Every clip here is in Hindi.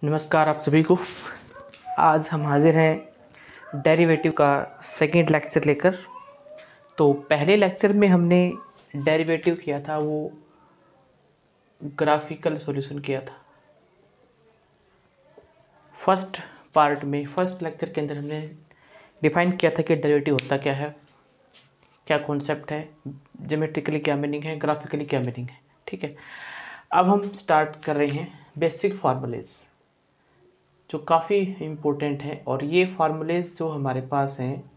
नमस्कार आप सभी को। आज हम हाजिर हैं डेरिवेटिव का सेकेंड लेक्चर लेकर। तो पहले लेक्चर में हमने डेरिवेटिव किया था, वो ग्राफिकल सॉल्यूशन किया था। फर्स्ट पार्ट में, फर्स्ट लेक्चर के अंदर हमने डिफाइन किया था कि डेरिवेटिव होता क्या है, क्या कॉन्सेप्ट है, ज्योमेट्रिकली क्या मीनिंग है, ग्राफिकली क्या मीनिंग है। ठीक है, अब हम स्टार्ट कर रहे हैं बेसिक फार्मूलेज, जो काफ़ी इम्पोर्टेंट है। और ये फार्मूलेज जो हमारे पास हैं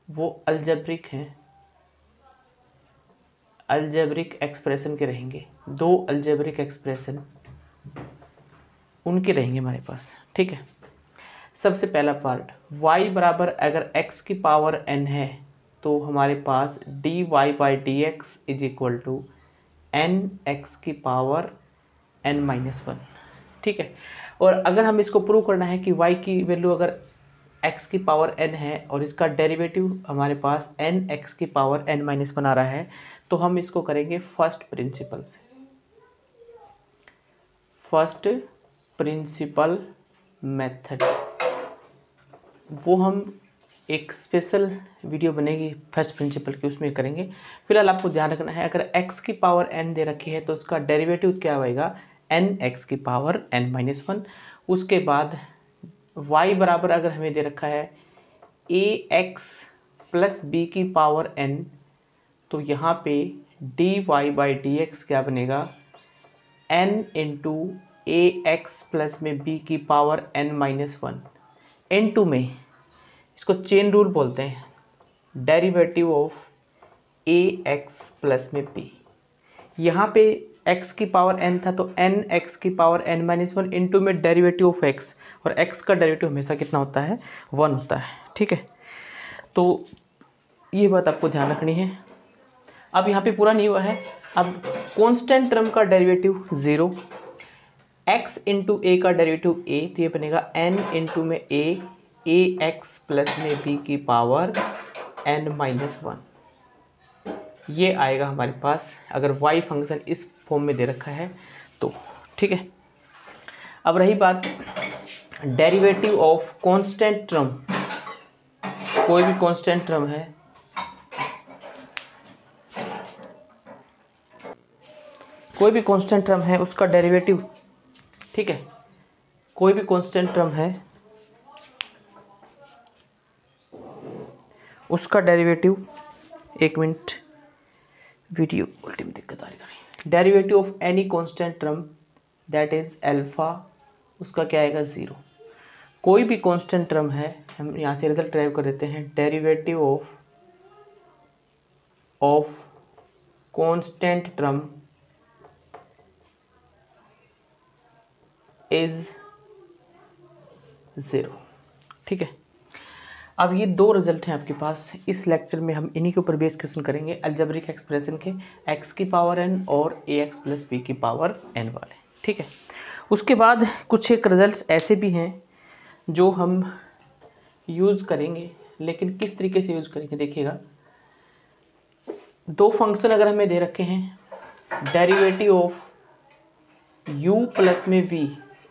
वो अलजेब्रिक हैं, अलजेब्रिक एक्सप्रेशन के रहेंगे। दो अलजेब्रिक एक्सप्रेशन उनके रहेंगे हमारे पास। ठीक है, सबसे पहला पार्ट y बराबर अगर x की पावर n है तो हमारे पास dy by D X is equal to N X की पावर n-1। ठीक है, और अगर हम इसको प्रूव करना है कि y की वैल्यू अगर x की पावर n है और इसका डेरिवेटिव हमारे पास n x की पावर n-1 आ रहा है, तो हम इसको करेंगे फर्स्ट प्रिंसिपल से। फर्स्ट प्रिंसिपल मेथड, वो हम एक स्पेशल वीडियो बनेगी फर्स्ट प्रिंसिपल की, उसमें करेंगे। फिलहाल आपको ध्यान रखना है, अगर x की पावर n दे रखी है तो उसका डेरिवेटिव क्या होएगा, n x की पावर n-1। उसके बाद y बराबर अगर हमें दे रखा है ax प्लस बी की पावर n, तो यहाँ पे dy बाई डी एक्स क्या बनेगा, n इंटू ए एक्स प्लस में b की पावर n-1 इंटू में, इसको चेन रूल बोलते हैं, derivative of A x plus में b। यहाँ पे x की पावर n था तो n x की पावर n-1 इंटू में डेरिवेटिव ऑफ x, और x का डेरिवेटिव हमेशा कितना होता है, 1 होता है। ठीक है, तो ये बात आपको ध्यान रखनी है। अब यहाँ पे पूरा नहीं हुआ है, अब कांस्टेंट टर्म का डेरिवेटिव 0, x इंटू ए का डेरिवेटिव a, तो ये बनेगा n इंटू में a एक्स प्लस में b की पावर n-1। ये आएगा हमारे पास अगर y फंक्शन इस फॉर्म में दे रखा है तो। ठीक है, अब रही बात डेरिवेटिव ऑफ कांस्टेंट टर्म। कोई भी कांस्टेंट टर्म है, कोई भी कांस्टेंट टर्म है उसका डेरिवेटिव, ठीक है, कोई भी कांस्टेंट टर्म है उसका डेरिवेटिव, एक मिनट वीडियो क्वालिटी में दिक्कत आ रही है। Derivative of any constant term that is alpha, उसका क्या आएगा, 0। कोई भी कांस्टेंट टर्म है, हम यहाँ से रिजल्ट ड्राइव कर देते हैं, derivative of constant term is 0। ठीक है, अब ये दो रिजल्ट हैं आपके पास। इस लेक्चर में हम इन्हीं के ऊपर बेस क्वेश्चन करेंगे, अलजेब्रिक एक्सप्रेशन के, x की पावर n और ax प्लस b की पावर n वाले। ठीक है, उसके बाद कुछ एक रिजल्ट्स ऐसे भी हैं जो हम यूज़ करेंगे, लेकिन किस तरीके से यूज़ करेंगे देखिएगा। दो फंक्शन अगर हमें दे रखे हैं, डेरिवेटिव ऑफ u प्लस में v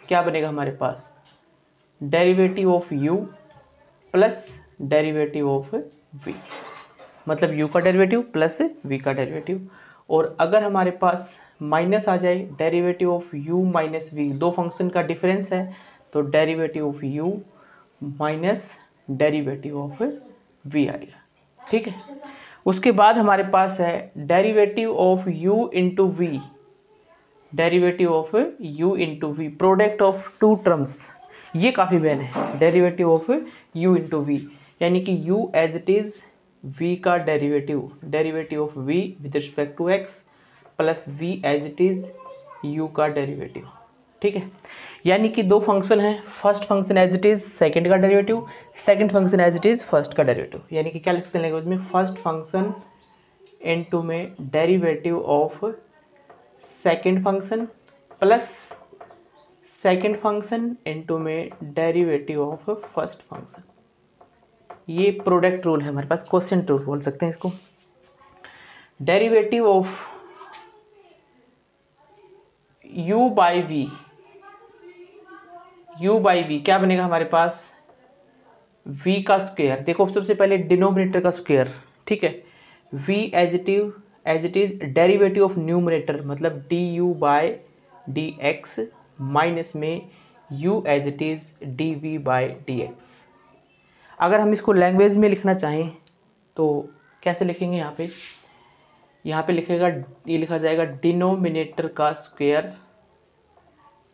क्या बनेगा हमारे पास, derivative of u plus derivative of v, मतलब u का डेरिवेटिव प्लस v का डेरिवेटिव। और अगर हमारे पास माइनस आ जाए, derivative of u minus v, दो फंक्शन का डिफरेंस है, तो derivative of u minus derivative of v आएगा। ठीक है, उसके बाद हमारे पास है derivative of u into v, derivative of u into v, product of two terms, ये काफ़ी मेन है, derivative of u into v, यानी कि u as it is v का derivative, derivative of v with respect to x plus v as it is u का डेरिवेटिव। ठीक है, यानी कि दो फंक्शन है, first function as it is second का derivative, second function as it is first का डेरिवेटिव, यानी कि क्या लिख सकते हैं लैंग्वेज में, फर्स्ट फंक्शन इनटू में derivative of second function plus second function into में डेरिवेटिव ऑफ फर्स्ट फंक्शन। ये प्रोडक्ट रूल है हमारे पास, क्वोशिएंट रूल बोल सकते हैं इसको। Derivative of u by v, u by V क्या बनेगा हमारे पास, v का स्क्वायर। देखो सबसे पहले डिनोमिनेटर का स्क्वायर, ठीक है, v as it is derivative of numerator मतलब du by D X minus में u as it is dv by D X. अगर हम इसको लैंग्वेज में लिखना चाहें तो कैसे लिखेंगे, यहाँ पे लिखेगा, ये लिखा जाएगा डिनोमिनेटर का square,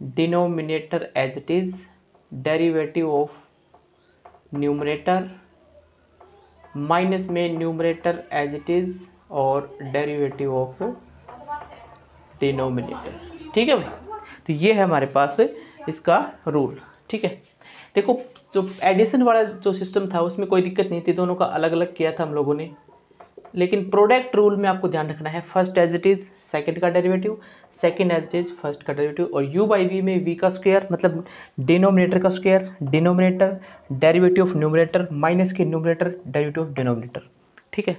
denominator as it is derivative of numerator minus में न्यूमरेटर एज इट इज और डेरिवेटिव ऑफ डिनोमिनेटर। ठीक है भाई, तो ये है हमारे पास इसका रूल। ठीक है, देखो जो एडिशन वाला जो सिस्टम था उसमें कोई दिक्कत नहीं थी, दोनों का अलग अलग किया था हम लोगों ने, लेकिन प्रोडक्ट रूल में आपको ध्यान रखना है first as it is second का derivative, second as it is first का डेरिवेटिव, और u बाई वी में v का स्क्वायर मतलब डिनोमिनेटर का square, denominator derivative of numerator minus के न्यूमरेटर डेरिवेटिव ऑफ डिनोमिनेटर। ठीक है,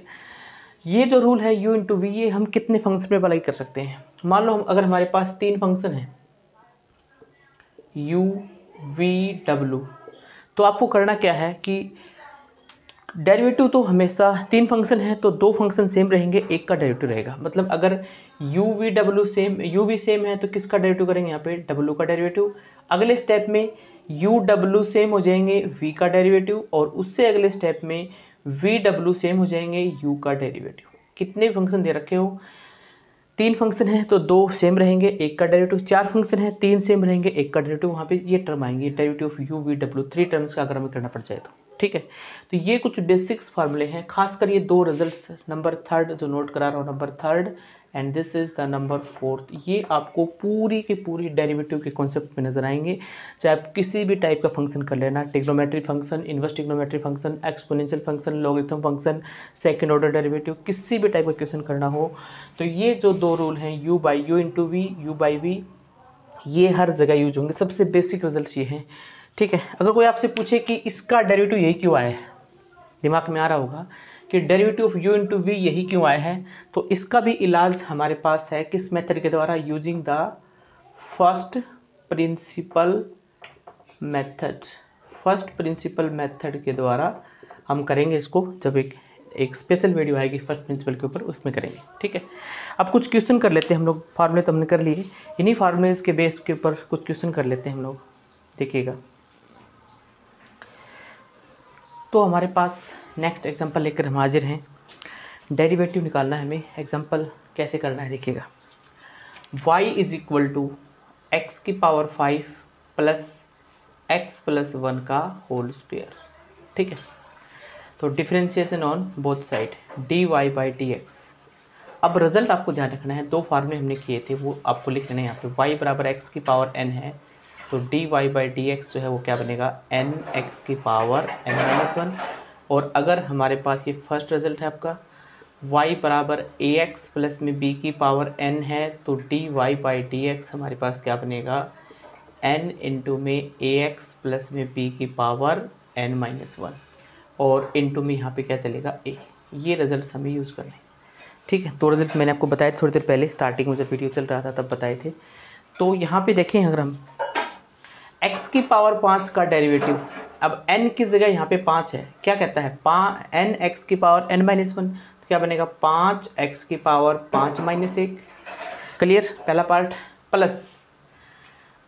ये जो रूल है u इंटू वी, ये हम कितने फंक्शन में अप्लाई कर सकते हैं। मान लो अगर हमारे पास 3 फंक्शन हैं u v w, तो आपको करना क्या है कि डेरिवेटिव तो हमेशा 3 फंक्शन है तो 2 फंक्शन सेम रहेंगे, एक का डेरिवेटिव रहेगा। मतलब अगर u v w same, u v same है तो किसका डेरिवेटिव करेंगे, यहाँ पे w का डेरिवेटिव। अगले स्टेप में u w सेम हो जाएंगे v का डेरिवेटिव, और उससे अगले स्टेप में v w सेम हो जाएंगे u का डेरिवेटिव। कितने फंक्शन दे रखे हो, 3 फंक्शन है तो 2 सेम रहेंगे, एक का डेरिवेटिव। 4 फंक्शन है 3 सेम रहेंगे, एक का डेरिवेटिव। वहाँ पे ये टर्म आएंगे derivative of u v w, 3 terms का अगर हमें करना पड़ जाए तो। ठीक है, तो ये कुछ बेसिक्स फार्मूले हैं, खासकर ये 2 रिजल्ट्स, नंबर 3 जो नोट करा रहा हूँ, number 3 and this is the number 4, ये आपको पूरी की पूरी डेरिवेटिव के कॉन्सेप्ट में नजर आएंगे। चाहे आप किसी भी टाइप का फंक्शन कर लेना, trigonometry function, inverse trigonometry function, exponential function, logarithm function, second order derivative, किसी भी टाइप का क्वेश्चन करना हो तो ये जो 2 रूल हैं u by u into V, u by V, ये हर जगह यूज होंगे। सबसे बेसिक रिजल्ट्स ये हैं। ठीक है, अगर कोई आपसे पूछे कि इसका डेरिवेटिव यही क्यों आया है, दिमाग में आ रहा होगा कि derivative of u into V यही क्यों आया है, तो इसका भी इलाज हमारे पास है किस मेथड के द्वारा, using the first principle method. First principle method के द्वारा हम करेंगे इसको, जब एक स्पेशल वीडियो आएगी फर्स्ट प्रिंसिपल के ऊपर, उसमें करेंगे। ठीक है, अब कुछ क्वेश्चन कर लेते हैं हम लोग। फार्मूले तो हमने कर लिए, इन्हीं फार्मूलेज के बेस के ऊपर कुछ क्वेश्चन कर लेते हैं हम लोग। देखिएगा, तो हमारे पास नेक्स्ट एग्जांपल लेकर हम हाजिर हैं। डेरिवेटिव निकालना है हमें, एग्जांपल कैसे करना है देखिएगा। y is equal to X की पावर 5 प्लस एक्स प्लस 1 का होल स्क्वायर। ठीक है, तो differentiation on both side dy by D X. अब रिजल्ट आपको ध्यान रखना है, 2 फार्मूले हमने किए थे वो आपको लिख लेना है। यहाँ पे y बराबर एक्स की पावर n है, तो dy बाई डी एक्स जो है वो क्या बनेगा, n x की पावर n माइनस 1। और अगर हमारे पास ये फर्स्ट रिजल्ट है आपका, y बराबर ax प्लस में b की पावर n है, तो dy बाई डी एक्स हमारे पास क्या बनेगा, n इंटू में ax प्लस में b की पावर n माइनस 1, और इंटू में यहाँ पे क्या चलेगा a। ये रिजल्ट हमें यूज़ करना है। ठीक है, 2 रिजल्ट मैंने आपको बताए थोड़ी देर पहले, स्टार्टिंग में जब वीडियो चल रहा था तब बताए थे। तो यहाँ पे देखें, अगर हम x की पावर 5 का डेरिवेटिव, अब n की जगह यहाँ पे 5 है, क्या कहता है, n x की पावर n माइनस 1, तो क्या बनेगा 5x की पावर 5 माइनस 1। क्लियर, पहला पार्ट। प्लस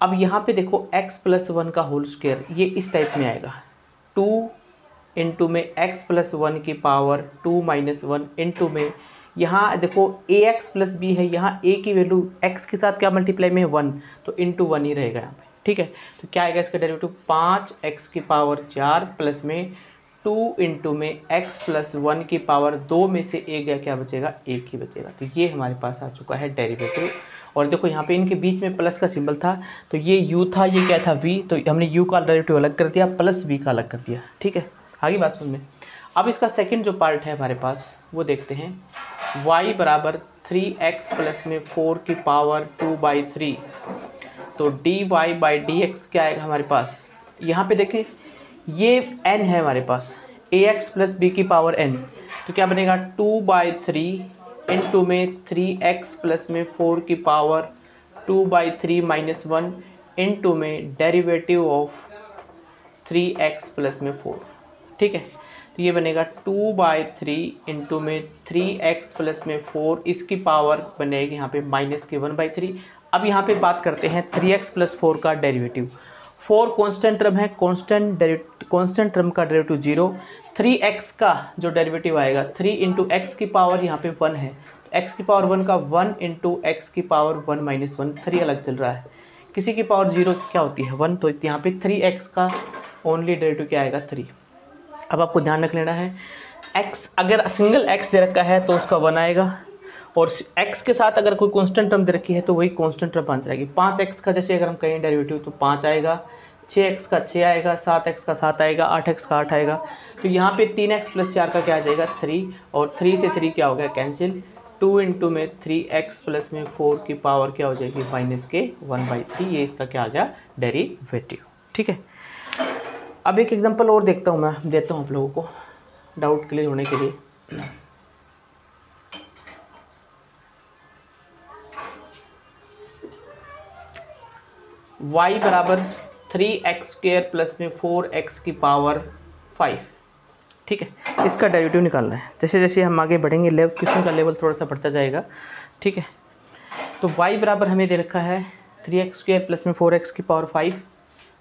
अब यहाँ पे देखो x प्लस 1 का होल स्क्वायर, ये इस टाइप में आएगा, 2 इंटू में x प्लस 1 की पावर 2 माइनस 1 इंटू में यहाँ देखो ax प्लस b है, यहाँ a की वैल्यू x के साथ क्या मल्टीप्लाई में 1, तो इंटू 1 ही रहेगा यहाँ पे। ठीक है, तो क्या आएगा इसका डेरिवेटिव, 5x की पावर 4 प्लस में 2 इंटू में x प्लस 1 की पावर 2 में से एक गया, क्या बचेगा, 1 ही बचेगा। तो ये हमारे पास आ चुका है डेरिवेटिव। और देखो यहाँ पे इनके बीच में प्लस का सिंबल था, तो ये u था, ये क्या था, v, तो हमने u का डेरिवेटिव अलग कर दिया, प्लस v का अलग कर दिया। ठीक है, आगे बात सुन में। अब इसका सेकंड जो पार्ट है हमारे पास वो देखते हैं। y बराबर 3x प्लस में 4 की पावर 2/3, तो dy बाई डी एक्स क्या आएगा हमारे पास, यहाँ पे देखें ये n है हमारे पास, ax प्लस b की पावर n, तो क्या बनेगा 2/3 इंटू में 3x प्लस में 4 की पावर 2/3 माइनस 1 इनटू में डेरिवेटिव ऑफ 3x प्लस में 4। ठीक है, तो ये बनेगा 2/3 इंटू में 3x प्लस में 4, इसकी पावर बनेगी यहाँ पे माइनस की 1/3। अब यहाँ पे बात करते हैं 3x प्लस 4 का डेरिवेटिव। 4 कांस्टेंट टर्म है, कांस्टेंट टर्म का डेरिवेटिव 0। 3x का जो डेरिवेटिव आएगा 3 इंटू एक्स की पावर यहाँ पे 1 है, तो x की पावर 1 का 1 इंटू एक्स की पावर 1 माइनस 1, 3 अलग चल रहा है, किसी की पावर 0 क्या होती है 1, तो यहाँ पे 3x का ओनली डेरिवेटिव क्या आएगा 3। अब आपको ध्यान रख लेना है, x अगर सिंगल x दे रखा है तो उसका 1 आएगा, और x के साथ अगर कोई कांस्टेंट टर्म दे रखी है तो वही कांस्टेंट टर्म आंसर आएगी। 5x का जैसे अगर हम कहें डेरिवेटिव तो 5 आएगा, 6x का 6 आएगा, 7x का 7 आएगा, 8x का 8 आएगा। तो यहाँ पे 3x प्लस 4 का क्या आ जाएगा 3, और 3 से 3 क्या हो गया कैंसिल। 2 इंटू में 3x प्लस में 4 की पावर क्या हो जाएगी माइनस के 1/3, ये इसका क्या आ गया डेरिवेटिव। ठीक है, अब एक एग्जांपल और देखता हूँ, मैं देता हूँ आप लोगों को डाउट क्लियर होने के लिए। y बराबर 3x² प्लस में 4x की पावर 5। ठीक है, इसका डेरिवेटिव निकालना है। जैसे जैसे हम आगे बढ़ेंगे क्वेश्चन का लेवल थोड़ा सा बढ़ता जाएगा। ठीक है, तो y बराबर हमें दे रखा है 3x² प्लस में 4x की पावर 5,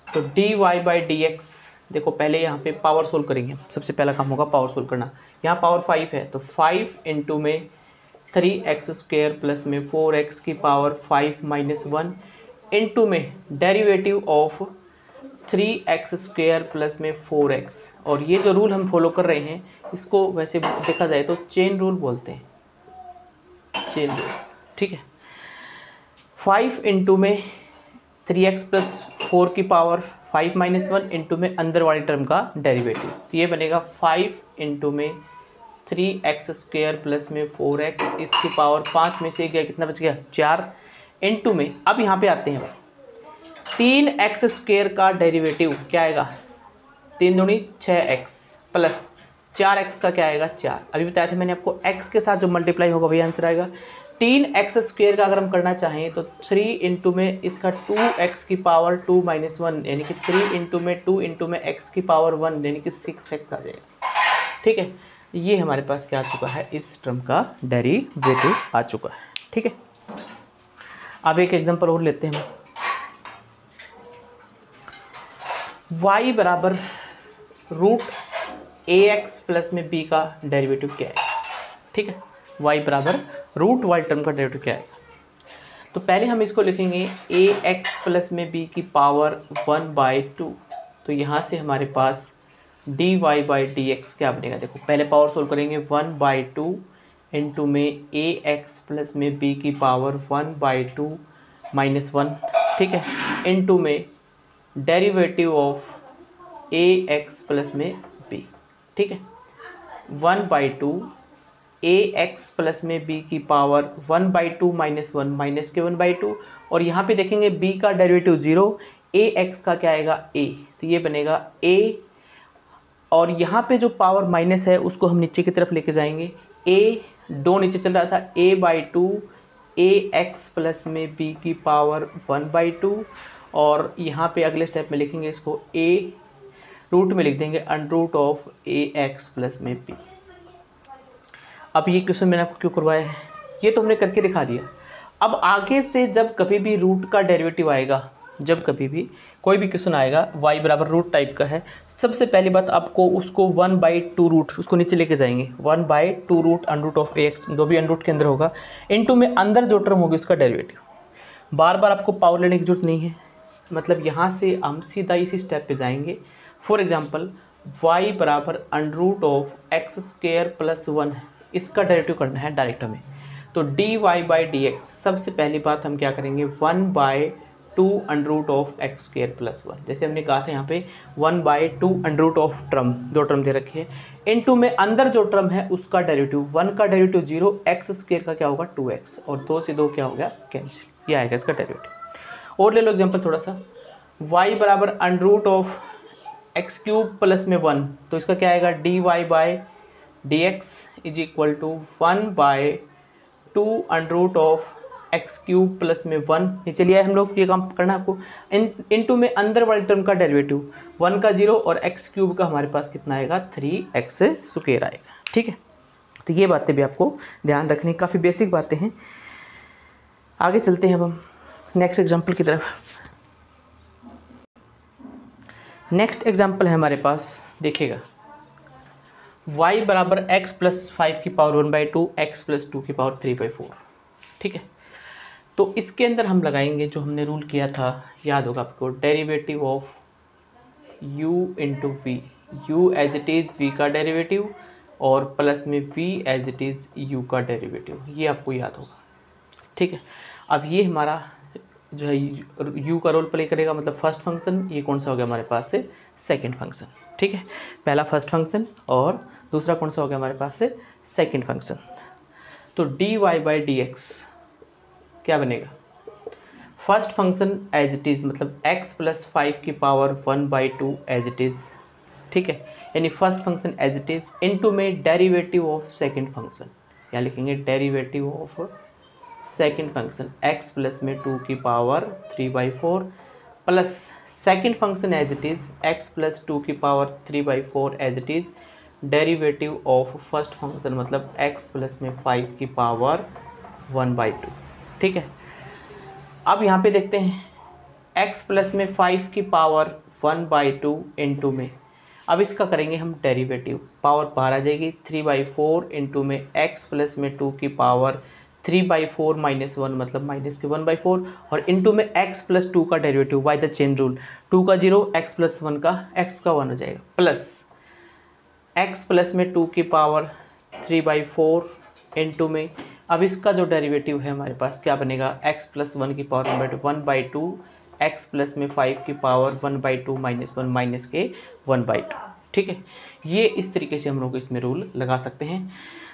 तो dy/dx, देखो पहले यहाँ पे पावर सोल्व करेंगे, सबसे पहला काम होगा पावर सोल्व करना। यहाँ पावर 5 है तो 5 इंटू में 3x² प्लस में 4x की पावर 5 माइनस 1 इंटू में डेरिवेटिव ऑफ 3x² प्लस में 4x। और ये जो रूल हम फॉलो कर रहे हैं इसको वैसे देखा जाए तो चेन रूल बोलते हैं, चेन रूल। ठीक है, 5 इंटू में 3x प्लस 4 की पावर 5 माइनस 1 इंटू में अंदर वाली टर्म का डेरिवेटिव, तो ये बनेगा 5 इंटू में 3x² प्लस में 4x, इसकी पावर 5 में से गया कितना बच गया 4 इंटू में, अब यहाँ पे आते हैं 3x² का डेरिवेटिव क्या आएगा 3 दूनी 6x प्लस 4x का क्या आएगा 4। अभी बताया था मैंने आपको x के साथ जो मल्टीप्लाई होगा वही आंसर आएगा। 3x² का अगर हम करना चाहें तो 3 इंटू में इसका 2x की पावर 2 माइनस 1, यानी कि 3 इंटू में 2 इंटू में x की पावर 1, यानी कि 6x आ जाएगा। ठीक है, ये हमारे पास क्या आ चुका है, इस टर्म का डेरिवेटिव आ चुका है। ठीक है, अब एक एग्जांपल और लेते हैं हम। y बराबर √ax प्लस में b का डेरिवेटिव क्या है। ठीक है, y बराबर √y टर्म का डेरिवेटिव क्या है, तो पहले हम इसको लिखेंगे ax प्लस में b की पावर 1/2। तो यहाँ से हमारे पास dy/dx क्या बनेगा, देखो पहले पावर सोल्व करेंगे 1/2 इंटू में ax प्लस में b की पावर 1/2 माइनस 1। ठीक है, इंटू में डेरिवेटिव ऑफ ax प्लस में b। ठीक है, 1/2 ax प्लस में b की पावर 1/2 माइनस 1, माइनस के 1/2, और यहाँ पे देखेंगे b का डेरिवेटिव 0, ax का क्या आएगा a, तो ये बनेगा a, और यहाँ पे जो पावर माइनस है उसको हम नीचे की तरफ लेके जाएंगे। a दो नीचे चल रहा था, a/2 ax प्लस में b की पावर 1/2, और यहाँ पे अगले स्टेप में लिखेंगे इसको a रूट में लिख देंगे √ax प्लस में b। अब ये क्वेश्चन मैंने आपको क्यों करवाया है, ये तो हमने करके दिखा दिया। अब आगे से जब कभी भी रूट का डेरिवेटिव आएगा, जब कभी भी कोई भी क्वेश्चन आएगा y बराबर रूट टाइप का है, सबसे पहली बात आपको उसको 1/2 रूट उसको नीचे लेके जाएंगे, 1/2 रूट √ax, जो भी अनरूट के अंदर होगा, इनटू में अंदर जो टर्म होगी उसका डेरिवेटिव। बार बार आपको पावर लेने की जरूरत नहीं है, मतलब यहाँ से हम सीधा इसी स्टेप पे जाएंगे। फॉर एग्जांपल y बराबर √x² प्लस 1, इसका डेरिवेटिव करना है डायरेक्ट हमें, तो dy/dx सबसे पहली बात हम क्या करेंगे 1/2 √x² प्लस 1, जैसे हमने कहा था यहाँ पे 1/2 टर्म, दो टर्म दे रखी है, इनटू में अंदर जो टर्म है उसका डेरिवेटिव, 1 का डेरिवेटिव 0, x² का क्या होगा 2x, और 2 से 2 क्या हो गया कैंसिल, ये आएगा इसका डेरिवेटिव। और ले लो एग्जांपल थोड़ा सा, y बराबर √x³ प्लस में 1, तो इसका क्या आएगा dy/dx is equal to 1/2 √x² X cube plus में 1 नीचे लिया है हम लोग, ये काम करना है आपको। इनटू में अंदर वाले टर्म का डेरिवेटिव 1 का 0 और एक्स क्यूब का हमारे पास कितना आएगा 3x स्क्वायर आएगा। ठीक है, तो ये बातें भी आपको ध्यान रखनी, काफ़ी बेसिक बातें हैं। आगे चलते हैं अब हम नेक्स्ट एग्जाम्पल की तरफ। नेक्स्ट एग्जाम्पल है हमारे पास, देखिएगा y बराबर x प्लस 5 की पावर 1/2 x प्लस 2 की पावर 3/4। ठीक है, तो इसके अंदर हम लगाएंगे जो हमने रूल किया था, याद होगा आपको, derivative of u into V, U as it is v का डेरिवेटिव और प्लस में v as it is u का डेरिवेटिव, ये आपको याद होगा। ठीक है, अब ये हमारा जो है u का रोल प्ले करेगा, मतलब फर्स्ट फंक्शन, ये कौन सा हो गया हमारे पास से सेकंड फंक्शन। ठीक है, पहला फर्स्ट फंक्शन और दूसरा कौन सा हो गया हमारे पास से सेकंड फंक्शन। तो dy/dx क्या बनेगा, first function as it is, मतलब x प्लस 5 की पावर 1/2 एज इट इज़। ठीक है, यानी first function as it is into में डेरिवेटिव ऑफ सेकंड फंक्शन, यहाँ लिखेंगे derivative of second function x plus में 2 की power 3/4 plus second function as it is x plus 2 की power 3/4 as it is derivative of first function, मतलब x प्लस में 5 की पावर 1/2। ठीक है, अब यहाँ पे देखते हैं x प्लस में 5 की पावर 1/2 इंटू में, अब इसका करेंगे हम डेरिवेटिव, पावर बाहर आ जाएगी, 3/4 इंटू में x प्लस में 2 की पावर 3/4 माइनस 1 मतलब माइनस के 1/4 और इंटू में x प्लस 2 का derivative by the chain rule, 2 का 0 x प्लस 1 का x का 1 हो जाएगा, प्लस x प्लस में 2 की पावर 3/4 इंटू में, अब इसका जो डेरिवेटिव है हमारे पास क्या बनेगा, x प्लस 1 की पावर 1/2 x प्लस में 5 की पावर 1/2 माइनस 1 माइनस के 1/2। ठीक है, ये इस तरीके से हम लोग इसमें रूल लगा सकते हैं।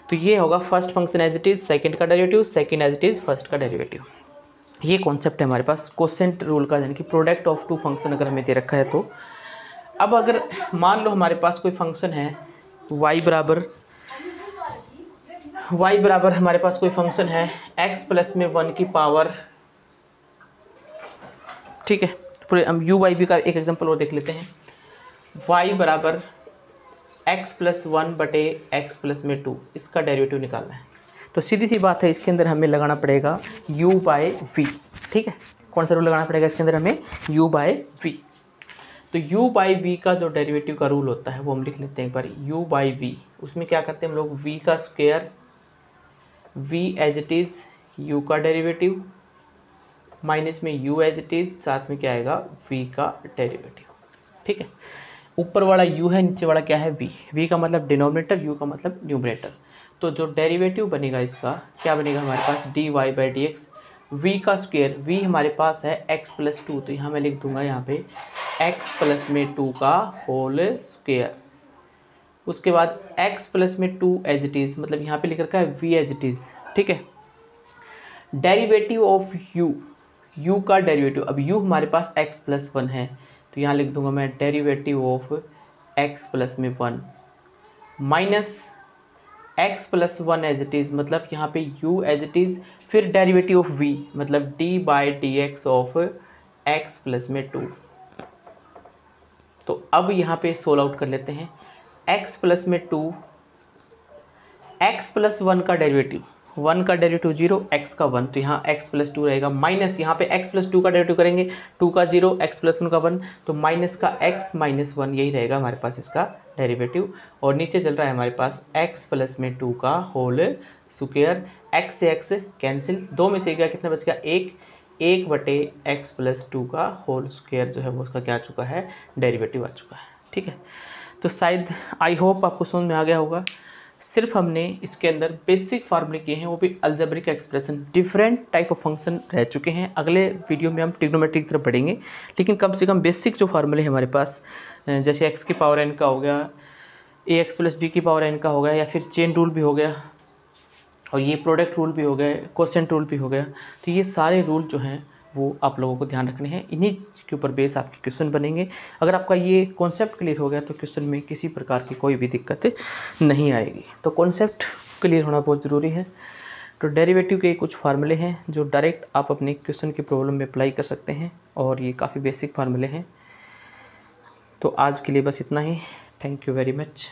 तो ये होगा first function as it is second का derivative, second as it is first का डेरिवेटिव। ये कॉन्सेप्ट है हमारे पास क्वोशिएंट रूल का, यानी कि प्रोडक्ट ऑफ टू फंक्शन अगर हमें दे रखा है तो। अब अगर मान लो हमारे पास कोई फंक्शन है y बराबर हमारे पास कोई फंक्शन है x प्लस में 1 की पावर, ठीक है, पूरे हम u/v का एक एग्जांपल और देख लेते हैं। y बराबर x प्लस 1/x प्लस में 2, इसका डेरिवेटिव निकालना है। तो सीधी सी बात है, इसके अंदर हमें लगाना पड़ेगा u/v। ठीक है, कौन सा रूल लगाना पड़ेगा इसके अंदर हमें, u/v। तो u/v का जो डेरिवेटिव का रूल होता है वो हम लिख लेते हैं एक बार, u/v, उसमें क्या करते हैं हम लोग, v का square, v as it is u का डेरिवेटिव माइनस में u एज इट इज़, साथ में क्या आएगा v का डेरिवेटिव। ठीक है, ऊपर वाला u है, नीचे वाला क्या है v, v का मतलब डिनोमिनेटर, u का मतलब न्यूमरेटर। तो जो डेरिवेटिव बनेगा इसका क्या बनेगा हमारे पास, dy/dx, v का स्क्वायर, v हमारे पास है x प्लस 2, तो यहाँ मैं लिख दूंगा यहाँ पे x प्लस में 2 का होल स्क्वायर, उसके बाद x प्लस में 2 एज इट इज़, मतलब यहाँ पे लिख रखा है v एज इट इज़। ठीक है, डेरिवेटिव ऑफ u का डेरिवेटिव, अब u हमारे पास x प्लस 1 है, तो यहाँ लिख दूंगा मैं डेरिवेटिव ऑफ x प्लस में 1 minus x plus 1 as it is, मतलब यहाँ पे u एज इट इज़, फिर डेरिवेटिव ऑफ v मतलब d/dx ऑफ x प्लस में 2। तो अब यहाँ पे सोल्व आउट कर लेते हैं, x प्लस में 2, x प्लस 1 का डेरिवेटिव, 1 का डेरिवेटिव 0, x का 1, तो यहाँ x प्लस 2 रहेगा, माइनस यहाँ पे x प्लस 2 का डेरिवेटिव करेंगे, 2 का 0, x प्लस 1 का 1, तो माइनस का x माइनस 1, यही रहेगा हमारे पास इसका डेरिवेटिव। और नीचे चल रहा है हमारे पास x प्लस में 2 का होल स्क्वायर, x से x कैंसिल, 2 में से गया कितना बच गया, 1/x प्लस 2 का होल स्क्वायर जो है वो उसका क्या आ चुका है, डेरिवेटिव आ चुका है। ठीक है, तो शायद आई होप आपको समझ में आ गया होगा। सिर्फ हमने इसके अंदर बेसिक फार्मूले किए हैं, वो भी algebraic expression, different type of function रह चुके हैं। अगले वीडियो में हम ट्रिग्नोमेट्री की तरफ बढ़ेंगे, लेकिन कम से कम बेसिक जो फार्मूले हैं हमारे पास, जैसे x की पावर n का हो गया, ax प्लस b की पावर n का हो गया, या फिर चेन रूल भी हो गया, और ये प्रोडक्ट रूल भी हो गए, क्वोशिएंट रूल भी हो गया, तो ये सारे रूल जो हैं वो आप लोगों को ध्यान रखने हैं, इन्हीं के ऊपर बेस आपके क्वेश्चन बनेंगे। अगर आपका ये कॉन्सेप्ट क्लियर हो गया तो क्वेश्चन में किसी प्रकार की कोई भी दिक्कत नहीं आएगी। तो कॉन्सेप्ट क्लियर होना बहुत ज़रूरी है। तो डेरिवेटिव के कुछ फार्मूले हैं जो डायरेक्ट आप अपने क्वेश्चन की प्रॉब्लम में अप्लाई कर सकते हैं और ये काफ़ी बेसिक फार्मूले हैं। तो आज के लिए बस इतना ही। Thank you very much.